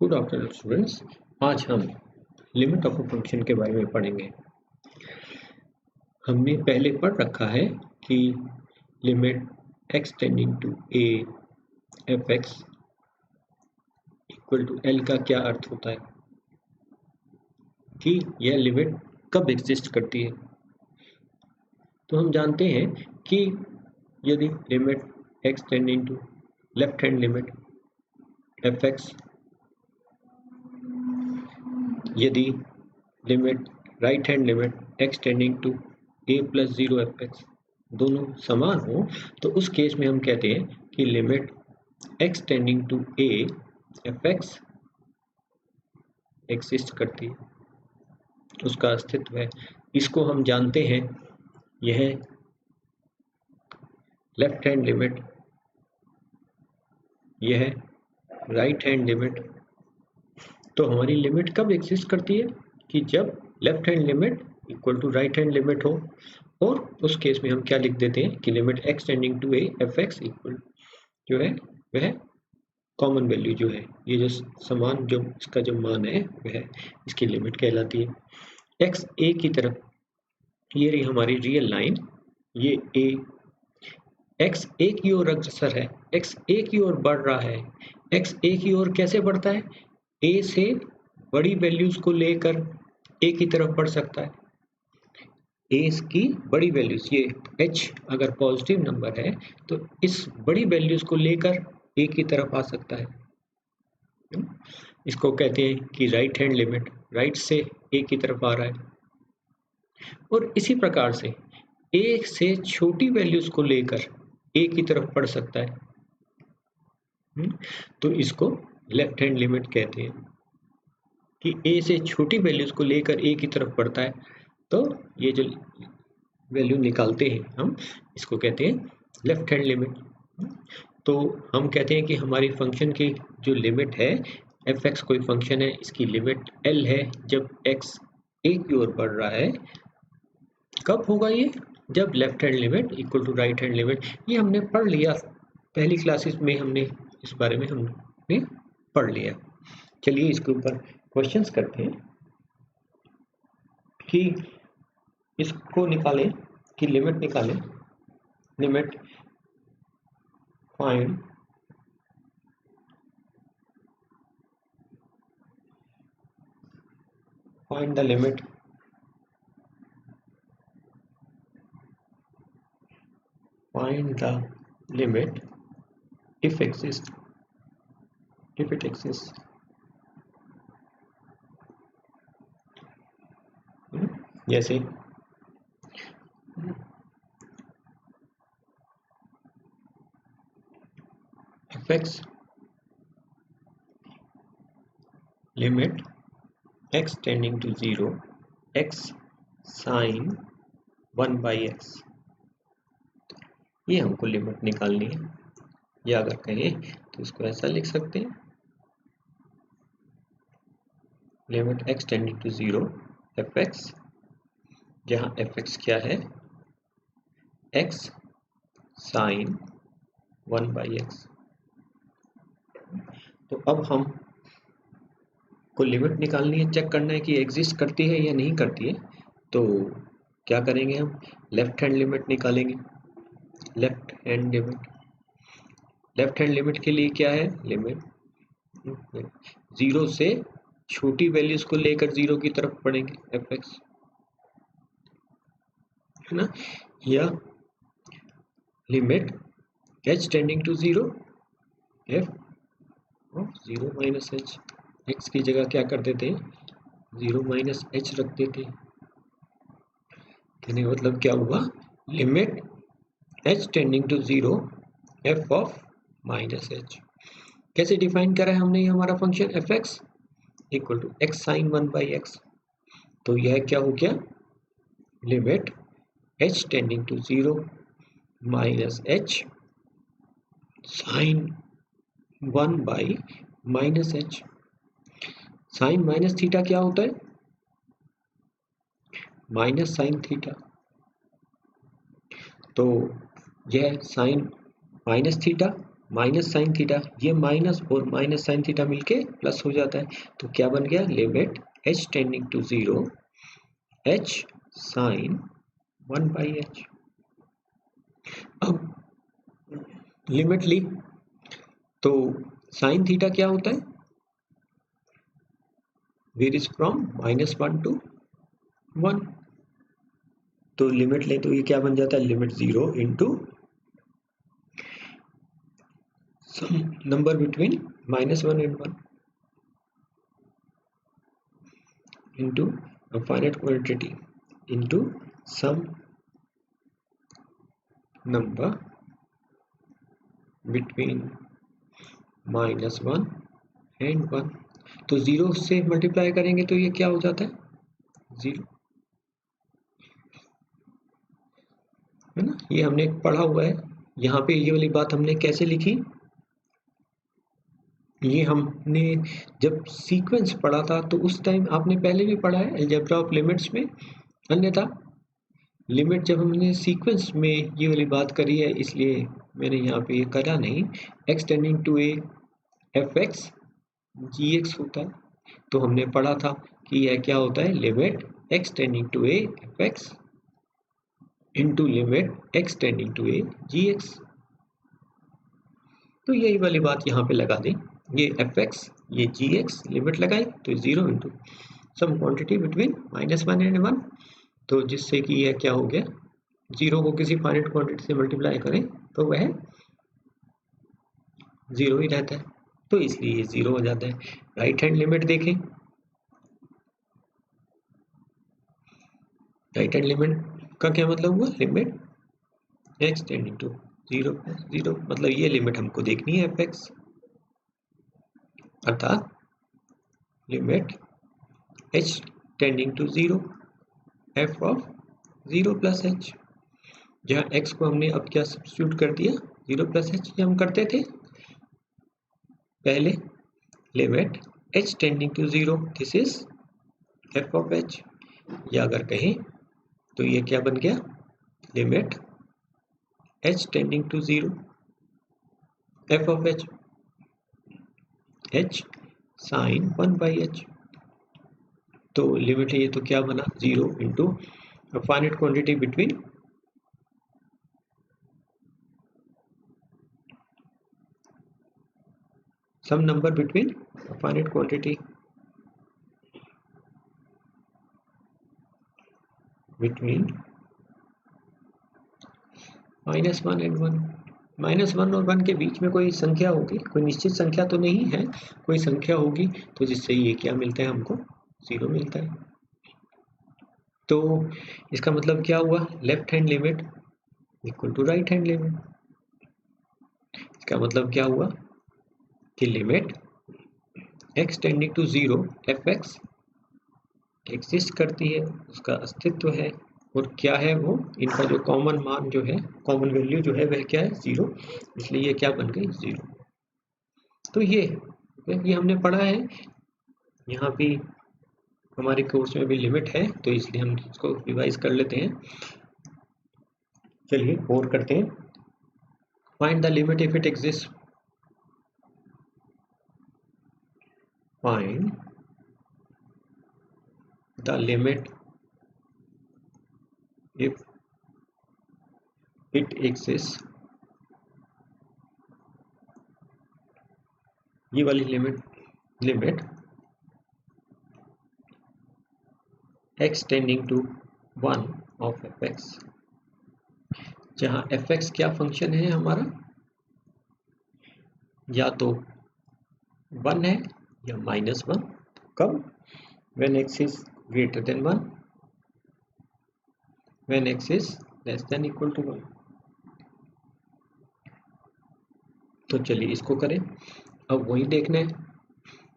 Good afternoon students. आज हम limit of a function के बारे में पढ़ेंगे। हमने पहले पढ़ रखा है कि limit x tending to a f x equal to l का क्या अर्थ होता है, कि यह लिमिट कब एग्जिस्ट करती है। तो हम जानते हैं कि यदि limit x tending to left hand limit F X, यदि limit right hand limit x tending to a plus 0 F X दोनों समान हो, तो उस केस में हम कहते हैं कि limit x tending to a f x exist करती है, उसका अस्तित्व है। इसको हम जानते हैं, यह लेफ्ट हैंड लिमिट, यह राइट हैंड लिमिट। तो हमारी लिमिट कब एग्जिस्ट करती है, कि जब left hand limit equal to right hand limit हो, और उस केस में हम क्या लिख देते हैं कि limit x tending to a f x equal जो है वह कॉमन वैल्यू जो है, ये जो समान जो इसका जो मान है वह इसकी लिमिट कहलाती है। x a की तरफ, ये रही हमारी रियल लाइन, ये a x a की ओर अग्रसर है, x a की ओर बढ़ रहा है। x a की ओर कैसे बढ़ता है, a से बड़ी वैल्यूज को लेकर a की तरफ बढ़ सकता है। a की बड़ी वैल्यूज, ये h अगर पॉजिटिव नंबर है तो इस बड़ी वैल्यूज को लेकर a की तरफ आ सकता है। इसको कहते हैं कि राइट हैंड लिमिट, राइट से a की तरफ आ रहा है। और इसी प्रकार से a से छोटी वैल्यूज को लेकर a की तरफ बढ़ सकता है। तो इसको लेफ्ट हैंड लिमिट कहते हैं, कि a से छोटी वैल्यूज को लेकर a की तरफ बढ़ता है। तो ये जो वैल्यू निकालते हैं हम, इसको कहते हैं लेफ्ट हैंड लिमिट। तो हम कहते हैं कि हमारी फंक्शन की जो लिमिट है, एफ एक्स कोई फंक्शन है, इसकी लिमिट एल है जब एक्स ए की ओर बढ़ रहा है। कब होगा ये, जब left hand limit equal to right hand limit. ये हमने पढ़ लिया पहली क्लासेस में, हमने इस बारे में हमने पढ़ लिया। चलिए इसके ऊपर क्वेश्चंस करते हैं कि इसको निकालें, कि लिमिट निकालें। Limit find the limit if it exists, जैसे f x limit x tending to 0 x sine 1 by x, ये हमको लिमिट निकालनी है। या अगर कहें तो इसको ऐसा लिख सकते हैं, limit x tending to 0 F x, जहाँ एफ एक्स क्या है, x साइन 1 बाई एक्स। तो अब हम को लिमिट निकालनी है, चेक करना है कि एग्जिस्ट करती है या नहीं करती है। तो क्या करेंगे, हम लेफ्ट हैंड लिमिट निकालेंगे। लेफ्ट हैंड लिमिट के लिए क्या है, लिमिट 0 से छोटी वैल्यूज को लेकर 0 की तरफ बढ़ेंगे, एफ एक्स है ना। या limit h tending to 0 f of 0 minus h, x की जगह क्या कर देते हैं, 0 माइनस h रख देते हैं। कहने का मतलब क्या हुआ, limit h tending to 0 f of minus h। कैसे डिफाइन करा है हमने ये हमारा function f x equal to x sine 1 by x. तो यह क्या हो गया, limit h tending to 0 minus h sine 1 by minus h। Sine minus theta क्या होता है, माइनस साइन थीटा। तो यह sine minus theta minus sine theta, ये माइनस और माइनस साइन थीटा मिलके प्लस हो जाता है, तो क्या बन गया, limit h tending to 0 h sine 1/h। अब लिमिट ली तो साइन थीटा क्या होता है, वेरीज फ्रॉम -1 to 1, तो लिमिट ले तो ये क्या बन जाता है, limit 0 into some number between -1 and 1 into a finite quantity into some number between -1 and 1। तो 0 से मल्टीप्लाई करेंगे तो ये क्या हो जाता है, 0, है ना, ये हमने पढ़ा हुआ है। यहाँ पे ये वाली बात हमने कैसे लिखी, ये हमने जब सीक्वेंस पढ़ा था तो उस टाइम आपने पहले भी पढ़ा है अलजेब्रा ऑफ लिमिट्स में, अन्यथा लिमिट जब हमने सीक्वेंस में ये वाली बात करी है इसलिए मैंने यहाँ पे ये करा नहीं, x tending to a fx gx होता है, तो हमने पढ़ा था कि यह क्या होता है, limit x tending to a fx into limit x tending to a gx। तो यही वाली बात यहाँ पे लगा दें, ये fx ये gx लिमिट लगाई तो 0 into some quantity between -1 and 1, तो जिससे कि यह क्या हो गया, 0 को किसी फाइनाइट क्वांटिटी से मल्टीप्लाई करें तो वह 0 ही रहता है, तो इसलिए ये 0 हो जाता है। राइट हैंड लिमिट देखें, राइट हैंड लिमिट का क्या मतलब हुआ, लिमिट x टेंडिंग टू 0 + 0, मतलब ये लिमिट हमको देखनी है fx, अर्थात limit h tending to 0 f of 0 + h, जहाँ x को हमने अब क्या सब्स्टिट्यूट कर दिया, 0 + h, ये हम करते थे पहले, limit h tending to 0 this is f of h, या अगर कहें तो ये क्या बन गया, limit h tending to 0 f of h h sine 1/h, तो लिमिट ये तो क्या बना, 0 into finite quantity between some number between finite quantity between -1 and 1, -1 और 1 के बीच में कोई संख्या होगी, कोई निश्चित संख्या तो नहीं है, कोई संख्या होगी, तो जिससे ये क्या मिलता है, हमको 0 मिलता है। तो इसका मतलब क्या हुआ, left hand limit equal to right hand limit, इसका मतलब क्या हुआ कि limit x tending to 0 fx exist करती है, उसका अस्तित्व है, और क्या है वो, इनका जो कॉमन मान जो है, कॉमन वैल्यू जो है वह क्या है, 0, इसलिए ये क्या बन गई, 0। तो ये हमने पढ़ा है, यहाँ भी हमारे कोर्स में भी लिमिट है, तो इसलिए हम इसको रिवाइज कर लेते हैं। चलिए और करते हैं, find the limit if it exist, find the limit if it exists, ये वाली limit x tending to 1 of fx, जहां fx क्या फंक्शन है हमारा, या तो 1 है या -1, कब, when x is greater than 1, when x is less than equal to 1। तो चलिए इसको करें, अब वही देखना है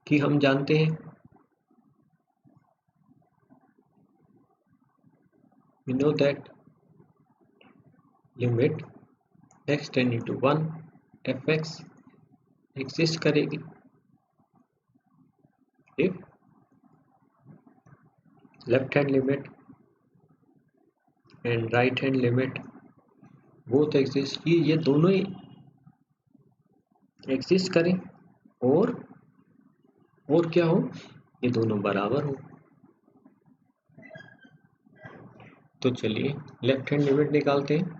कि हम जानते हैं, we know that limit x tending to 1 fx exist करेगी if left hand limit and right hand limit both exist, ये दोनों ही एग्जिस्ट करें और क्या हो, ये दोनों बराबर हो। तो चलिए लेफ्ट हैंड लिमिट निकालते हैं।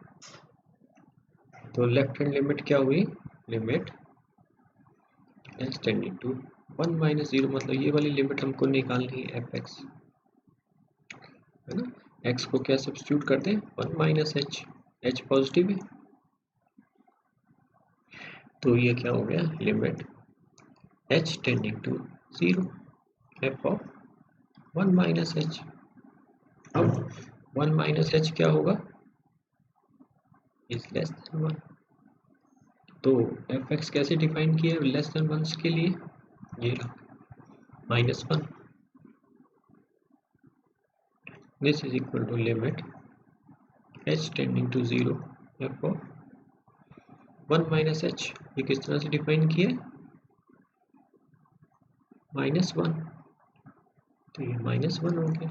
तो लेफ्ट हैंड लिमिट क्या हुई, limit x tending to 1 minus 0, मतलब ये वाली लिमिट हमको निकालनी है एफ एक्स, है ना। x को क्या सब्स्टिट्यूट करते हैं, 1 माइनस एच, एच पॉजिटिव है, तो ये क्या हो गया, limit h tending to 0 f of 1 minus h. अब 1 माइनस एच क्या होगा, इज लेस देन 1। तो एफ एक्स कैसे डिफाइन किया है लेस देन 1 के लिए, ये -1, this is equal to limit h tending to 0 f of 1 minus h. ये किस तरह से डिफाइन किया है, -1, तो ये -1 हो गया।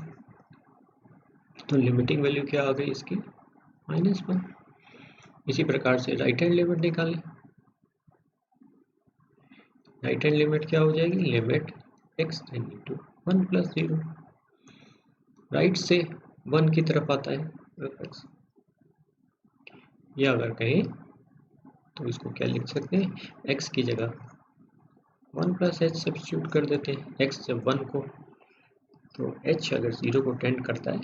तो लिमिटिंग वैल्यू क्या आ गई इसकी, -1। इसी प्रकार से राइट हैंड लिमिट निकालें। राइट हैंड लिमिट क्या हो जाएगी, limit x tending to 1 plus 0, right से 1 की तरफ आता है x, या अगर कहें तो इसको क्या लिख सकते हैं, x की जगह 1 प्लस एच सब्स्टिट्यूट कर देते हैं। x जब 1 को, तो h अगर 0 को टेंड करता है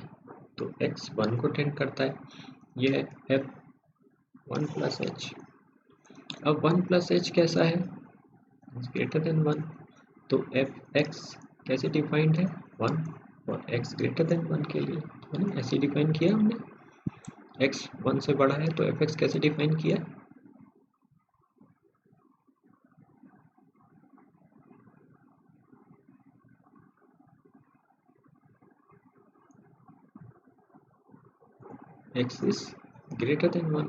तो x 1 को टेंड करता है, यह f 1 प्लस एच। अब 1 प्लस एच कैसा है, ग्रेटर देन 1, तो एफ एक्स कैसे डिफाइंड है, 1 और x ग्रेटर देन 1 के लिए, है ना, ऐसे डिफाइन किया हमने। x 1 से बड़ा है तो एफ एक्स कैसे डिफाइन किया, x इज ग्रेटर देन 1,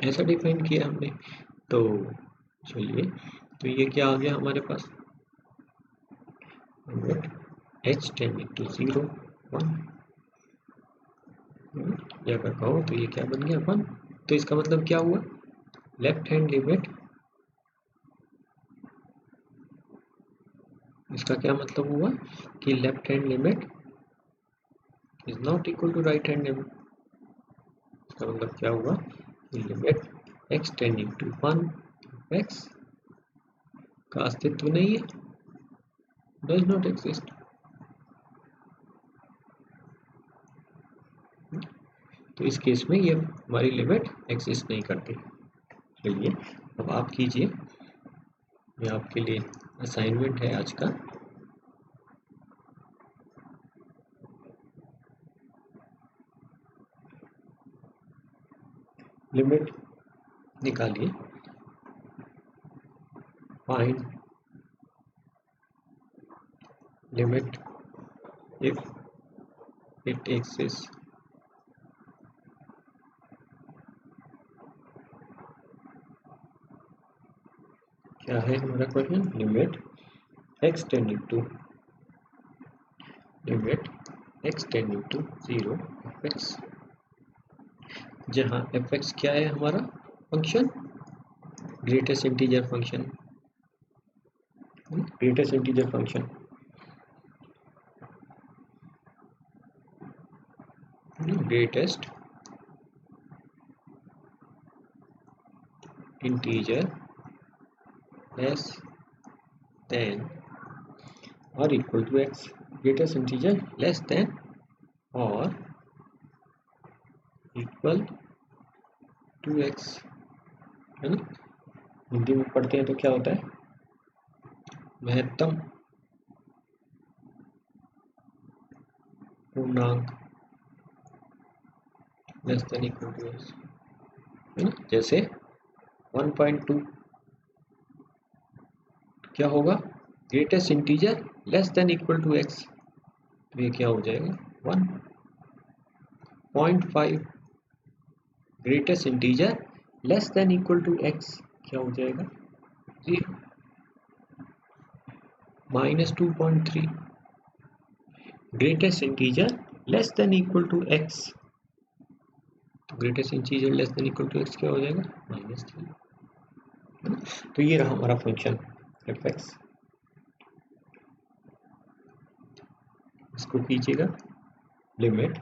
ऐसा डिफाइन किया हमने। तो चलिए, तो ये क्या आ गया हमारे पास, h टेंडिंग टू 0 1, या अगर कहो तो ये क्या बन गया 1। तो इसका मतलब क्या हुआ, लेफ्ट हैंड लिमिट, इसका क्या मतलब हुआ कि left hand limit is not equal to right hand limit. इसका मतलब क्या हुआ कि limit x tending to 1 x का अस्तित्व नहीं है, डज नॉट एग्जिस्ट। तो इस केस में ये हमारी लिमिट एग्जिस्ट नहीं करती। चलिए अब आप कीजिए, ये आपके लिए असाइनमेंट है आज का। लिमिट निकालिए, find limit if it exist क्या है हमारा question, limit x tending to 0 F x, जहाँ एफ एक्स क्या है हमारा function, greatest integer function, greatest integer function, greatest integer less than और equal to x, greatest integer less than और equal to x, है ना। हिंदी में पढ़ते हैं तो क्या होता है, महत्तम पूर्णांक less than equal to x, है ना। जैसे 1.2 क्या होगा, greatest integer less than equal to x, तो ये क्या हो जाएगा 1.5, greatest integer less than equal to x क्या हो जाएगा 0, -2.3, greatest integer less than equal to x, तो greatest integer less than equal to x क्या हो जाएगा -3, है ना। तो ये रहा हमारा फंक्शन एफ एक्स। इसको कीजिएगा limit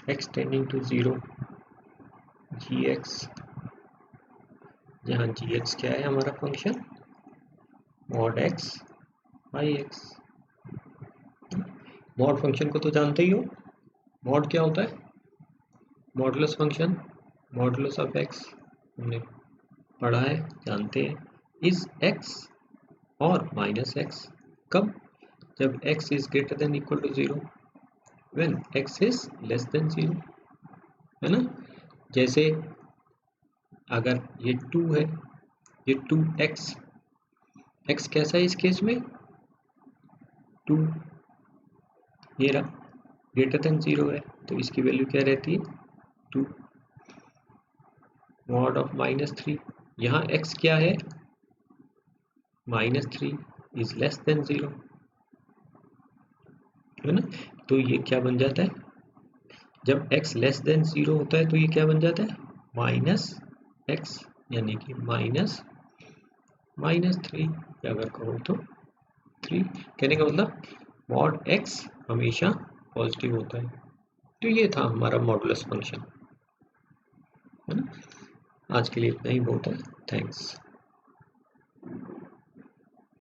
x tending to 0 g x, जहाँ जी एक्स क्या है हमारा function mod x by x. Mod function को तो जानते ही हो, मॉड क्या होता है, modulus function, modulus of x हमने पढ़ा है, जानते हैं, इज एक्स और माइनस एक्स। कब, जब x is greater than equal to 0, when x is less than 0, है ना। जैसे अगर ये 2 है, ये 2x, x कैसा है इस केस में 2, ये रहा ग्रेटर देन 0 है, तो इसकी वैल्यू क्या रहती है 2 मॉड ऑफ -3। यहाँ x क्या है -3 इज लेस देन 0, है ना। तो ये क्या बन जाता है, जब x लेस देन 0 होता है तो ये क्या बन जाता है -x, यानी कि -3, अगर कहो तो 3। कहने का मतलब मॉड x हमेशा पॉजिटिव होता है। तो ये था हमारा मॉडुलस फंक्शन, है ना। आज के लिए इतना ही बहुत है, थैंक्स।